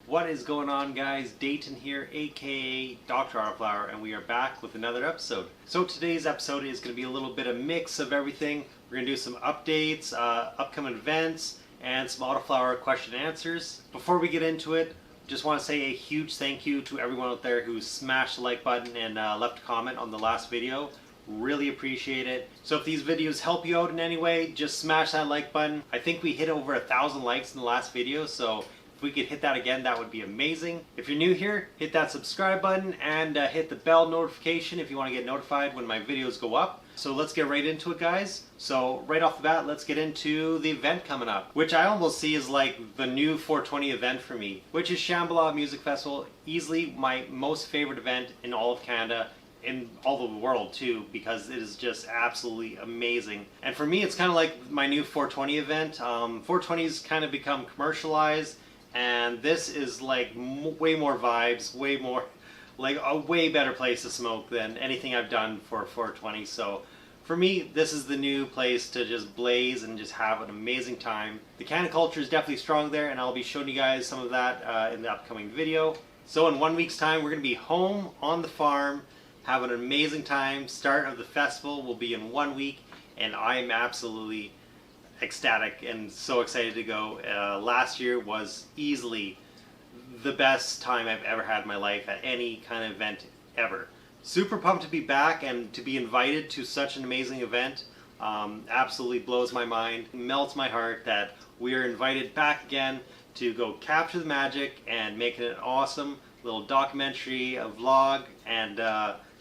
What is going on, guys? Dayton here, aka Dr. Autoflower, and we are back with another episode. So today's episode is going to be a little bit of mix of everything. We're going to do some updates, upcoming events, and some Autoflower question and answers. Before we get into it, just want to say a huge thank you to everyone out there who smashed the like button and left a comment on the last video. Really appreciate it. So if these videos help you out in any way, just smash that like button. I think we hit over 1,000 likes in the last video, so if we could hit that again, that would be amazing. If you're new here, hit that subscribe button and hit the bell notification if you want to get notified when my videos go up. So let's get right into it, guys. So right off the bat, let's get into the event coming up, which I almost see as like the new 420 event for me, which is Shambhala Music Festival. Easily my most favorite event in all of Canada, in all of the world too, because it is just absolutely amazing. And for me, it's kind of like my new 420 event. 420's kind of become commercialized, and this is like way more vibes, way more, like a way better place to smoke than anything I've done for 420. So for me, this is the new place to just blaze and just have an amazing time. The Canna culture is definitely strong there, and I'll be showing you guys some of that in the upcoming video. So in 1 week's time, we're going to be home on the farm, have an amazing time. Start of the festival will be in 1 week, and I'm absolutely ecstatic and so excited to go. Last year was easily the best time I've ever had in my life at any kind of event ever. Super pumped to be back and to be invited to such an amazing event. Absolutely blows my mind, melts my heart that we are invited back again to go capture the magic and make it an awesome little documentary, a vlog, and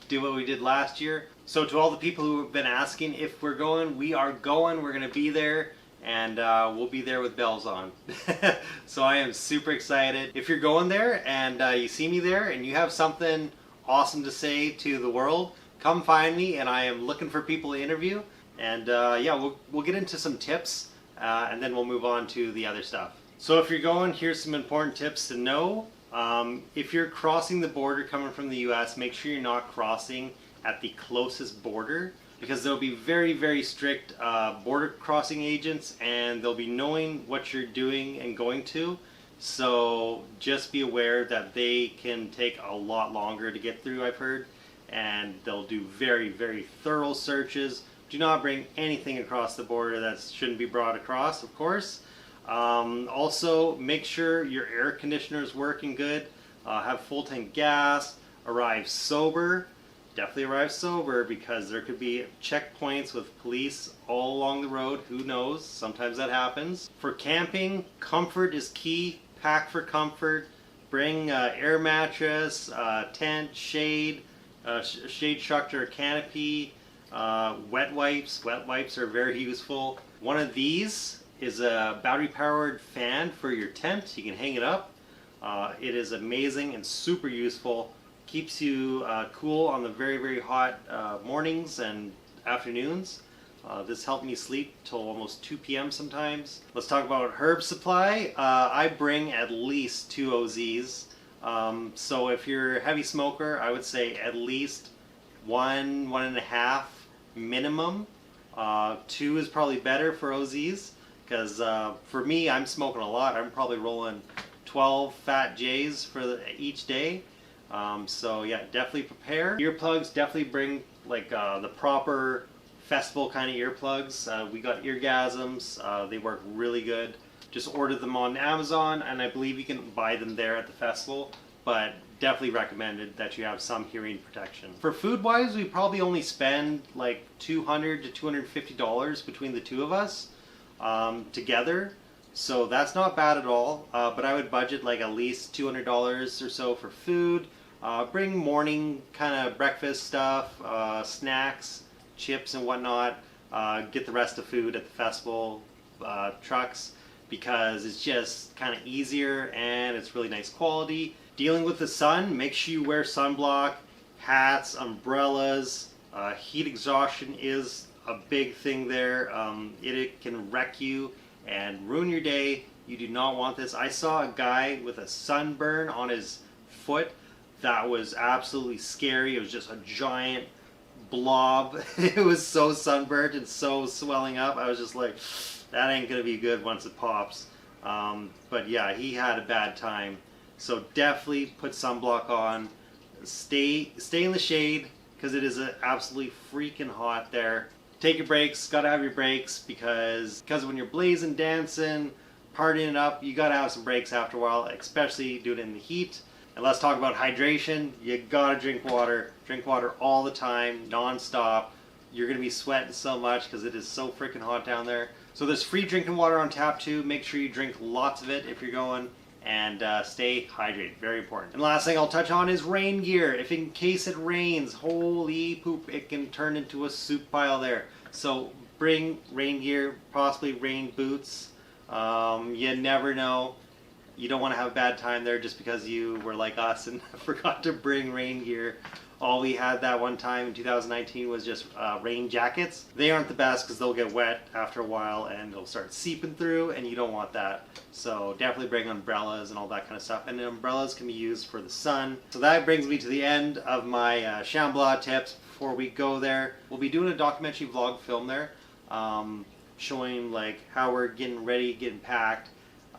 do what we did last year. So to all the people who have been asking if we're going, we are going. We're going to be there, and we'll be there with bells on. So I am super excited. If you're going there and you see me there and you have something awesome to say to the world, come find me, and I am looking for people to interview. And yeah, we'll get into some tips, and then we'll move on to the other stuff. So if you're going, here's some important tips to know. If you're crossing the border coming from the US, make sure you're not crossing at the closest border, because there'll be very, very strict border crossing agents, and they'll be knowing what you're doing and going to. So just be aware that they can take a lot longer to get through, I've heard, and they'll do very, very thorough searches. Do not bring anything across the border that shouldn't be brought across, of course. Also, make sure your air conditioner is working good. Have full tank gas. Arrive sober. Definitely arrive sober, because there could be checkpoints with police all along the road. Who knows? Sometimes that happens. For camping, comfort is key. Pack for comfort. Bring air mattress, tent, shade, shade structure, canopy, wet wipes. Wet wipes are very useful. One of these is a battery powered fan for your tent. You can hang it up. It is amazing and super useful. Keeps you cool on the very, very hot mornings and afternoons. This helped me sleep till almost 2 p.m. sometimes. Let's talk about herb supply. I bring at least 2 OZs. So if you're a heavy smoker, I would say at least 1.5 minimum. 2 is probably better for OZs. Because for me, I'm smoking a lot. I'm probably rolling 12 fat J's for each day. So yeah, definitely prepare. Earplugs, definitely bring like the proper festival kind of earplugs. We got Eargasms. They work really good. Just order them on Amazon, and I believe you can buy them there at the festival. But definitely recommended that you have some hearing protection. For food wise, we probably only spend like $200 to $250 between the two of us. Together, so that's not bad at all, but I would budget like at least $200 or so for food. Bring morning kind of breakfast stuff, snacks, chips and whatnot. Get the rest of food at the festival trucks, because it's just kind of easier and it's really nice quality. Dealing with the sun, make sure you wear sunblock, hats, umbrellas. Heat exhaustion is a big thing there. It can wreck you and ruin your day. You do not want this. I saw a guy with a sunburn on his foot that was absolutely scary. It was just a giant blob. It was so sunburnt and so swelling up. I was just like, that ain't gonna be good once it pops. But yeah, he had a bad time. So definitely put sunblock on. Stay in the shade because it is absolutely freaking hot there. Take your breaks, gotta have your breaks because when you're blazing, dancing, partying it up, you gotta have some breaks after a while, especially do it in the heat. And let's talk about hydration. You gotta drink water. Drink water all the time, non-stop. You're gonna be sweating so much because it is so freaking hot down there. So there's free drinking water on tap too. Make sure you drink lots of it if you're going. And stay hydrated, very important. And last thing I'll touch on is rain gear. If in case it rains, holy poop, it can turn into a soup pile there. So bring rain gear, possibly rain boots. You never know. You don't want to have a bad time there just because you were like us and forgot to bring rain gear. All we had that one time in 2019 was just rain jackets. They aren't the best because they'll get wet after a while and they'll start seeping through, and you don't want that. So definitely bring umbrellas and all that kind of stuff. And the umbrellas can be used for the sun. So that brings me to the end of my Shambhala tips. Before we go there, we'll be doing a documentary vlog film there, showing like how we're getting ready, getting packed,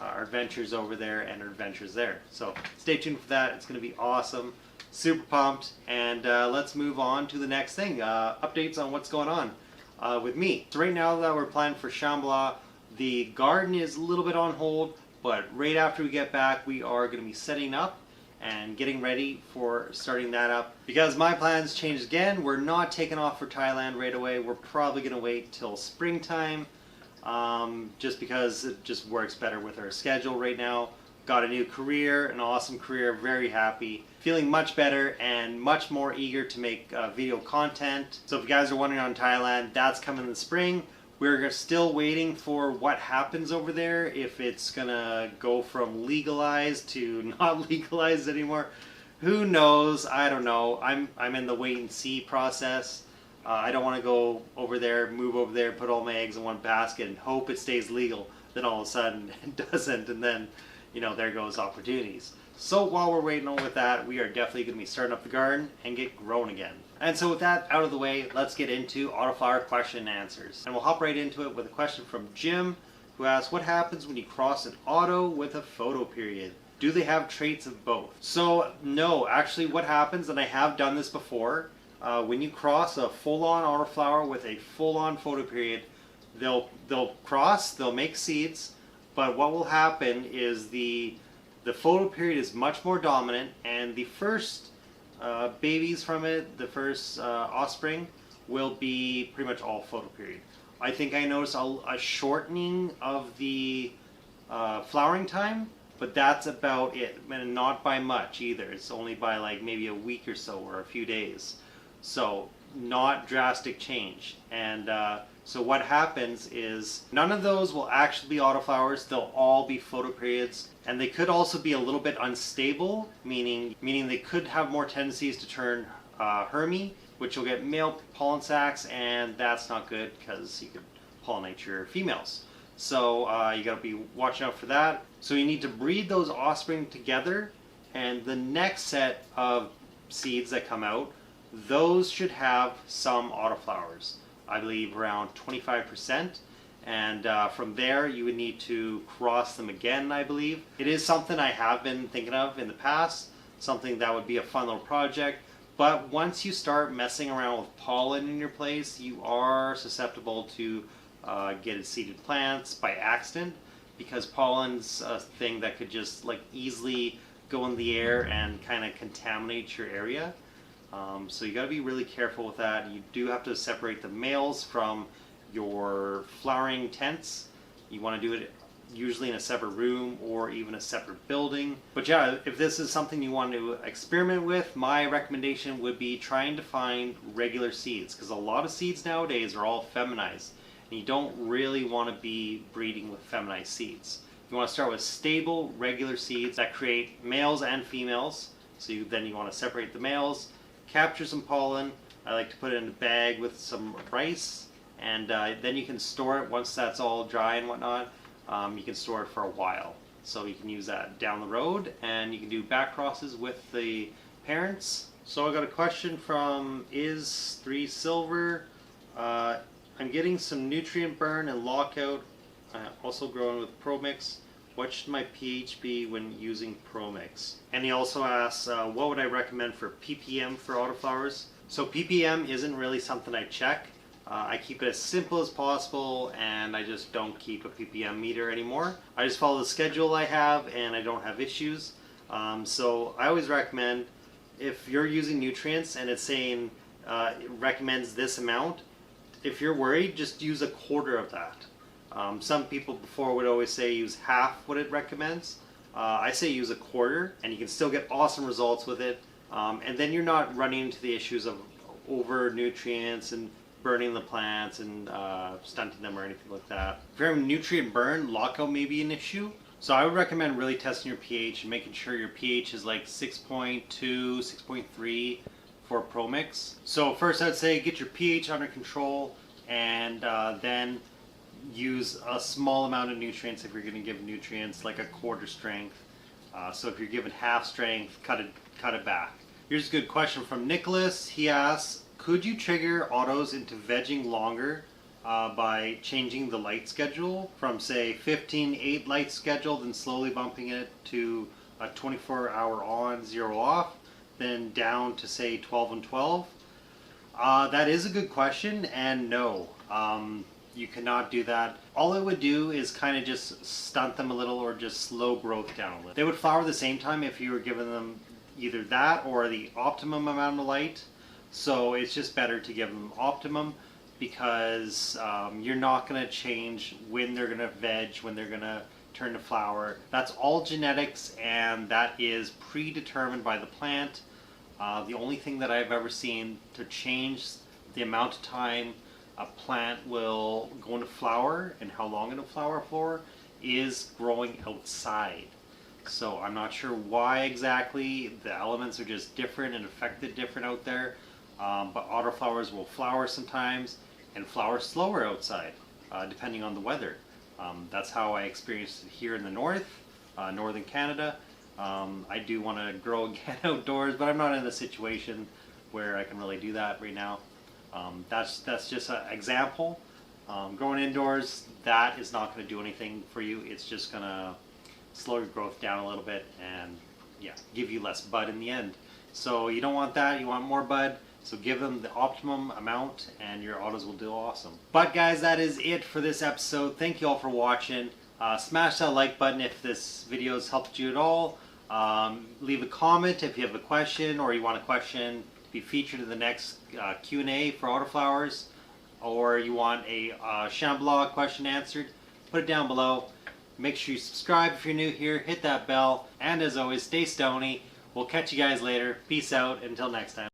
our adventures over there and our adventures there. So stay tuned for that. It's going to be awesome. Super pumped, and let's move on to the next thing. Updates on what's going on with me. So right now that we're planning for Shambhala, the garden is a little bit on hold, but right after we get back, we are going to be setting up and getting ready for starting that up. Because my plans changed again, we're not taking off for Thailand right away. We're probably going to wait till springtime, just because it just works better with our schedule right now. Got a new career, an awesome career, very happy. Feeling much better and much more eager to make video content. So if you guys are wondering on Thailand, that's coming in the spring. We're still waiting for what happens over there, if it's gonna go from legalized to not legalized anymore. Who knows? I don't know. I'm in the wait and see process. I don't want to go over there, move over there, put all my eggs in one basket and hope it stays legal. Then all of a sudden it doesn't, and then there goes opportunities. So while we're waiting on with that, we are definitely going to be starting up the garden and get growing again. And so with that out of the way, let's get into Autoflower question and answers. And we'll hop right into it with a question from Jim, who asks, what happens when you cross an auto with a photo period? Do they have traits of both? So no, actually what happens, and I have done this before, when you cross a full-on autoflower with a full-on photo period, they'll cross, they'll make seeds, but what will happen is the photo period is much more dominant, and the first babies from it, the first offspring, will be pretty much all photo period. I think I noticed a shortening of the flowering time, but that's about it, and not by much either. It's only by like maybe a week or so or a few days. So not drastic change. And so what happens is none of those will actually be autoflowers. They'll all be photoperiods, and they could also be a little bit unstable, meaning they could have more tendencies to turn hermy, which will get male pollen sacs, and that's not good because you could pollinate your females. So you got to be watching out for that. So you need to breed those offspring together, and the next set of seeds that come out, those should have some autoflowers. I believe around 25%, and from there you would need to cross them again, I believe. It is something I have been thinking of in the past, something that would be a fun little project, but once you start messing around with pollen in your place, you are susceptible to get seeded plants by accident, because pollen's a thing that could just like easily go in the air and kind of contaminate your area. So you got to be really careful with that. You do have to separate the males from your flowering tents. You want to do it usually in a separate room or even a separate building. But yeah, if this is something you want to experiment with, my recommendation would be trying to find regular seeds, because a lot of seeds nowadays are all feminized, and you don't really want to be breeding with feminized seeds. You want to start with stable, regular seeds that create males and females. So then you want to separate the males, capture some pollen. I like to put it in a bag with some rice, and then you can store it once that's all dry and whatnot. You can store it for a while, so you can use that down the road, and you can do back crosses with the parents. So I got a question from Is3Silver. I'm getting some nutrient burn and lockout, also growing with ProMix. what should my pH be when using ProMix? And he also asks, what would I recommend for ppm for autoflowers? So ppm isn't really something I check. I keep it as simple as possible, and I just don't keep a ppm meter anymore. I just follow the schedule I have, and I don't have issues. So I always recommend, if you're using nutrients and it's saying it recommends this amount, if you're worried, just use a quarter of that. Some people before would always say use half what it recommends. I say use a quarter, and you can still get awesome results with it. And then you're not running into the issues of over nutrients and burning the plants and stunting them or anything like that. If you're having nutrient burn, lockout may be an issue. So I would recommend really testing your pH and making sure your pH is like 6.2, 6.3 for ProMix. So first I'd say get your pH under control, and then use a small amount of nutrients if you're going to give nutrients, like a quarter strength. So if you're giving half strength, cut it back. Here's a good question from Nicholas. He asks, could you trigger autos into vegging longer by changing the light schedule from, say, 15-8 light schedule, then slowly bumping it to a 24-hour on, 0 off, then down to, say, 12 and 12? That is a good question, and no. You cannot do that. All it would do is kind of just stunt them a little, or just slow growth down a little. They would flower at the same time if you were giving them either that or the optimum amount of light. So it's just better to give them optimum, because you're not going to change when they're going to veg, when they're going to turn to flower. That's all genetics, and that is predetermined by the plant. The only thing that I've ever seen to change the amount of time a plant will go into flower and how long it'll flower for is growing outside. So I'm not sure why exactly. The elements are just different and affected different out there. But autoflowers will flower sometimes and flower slower outside, depending on the weather. That's how I experienced it here in the northern Canada. I do want to grow again outdoors, but I'm not in a situation where I can really do that right now. That's just an example. Growing indoors, that is not going to do anything for you. It's just going to slow your growth down a little bit and, yeah, give you less bud in the end. So you don't want that. You want more bud. So give them the optimum amount, and your autos will do awesome. But guys, that is it for this episode. Thank you all for watching. Smash that like button if this video has helped you at all. Leave a comment if you have a question, or you want a question to be featured in the next Q&A for autoflowers, or you want a Shambhala question answered. Put it down below. Make sure you subscribe if you're new here. Hit that bell. And as always, stay stony. We'll catch you guys later. Peace out. Until next time.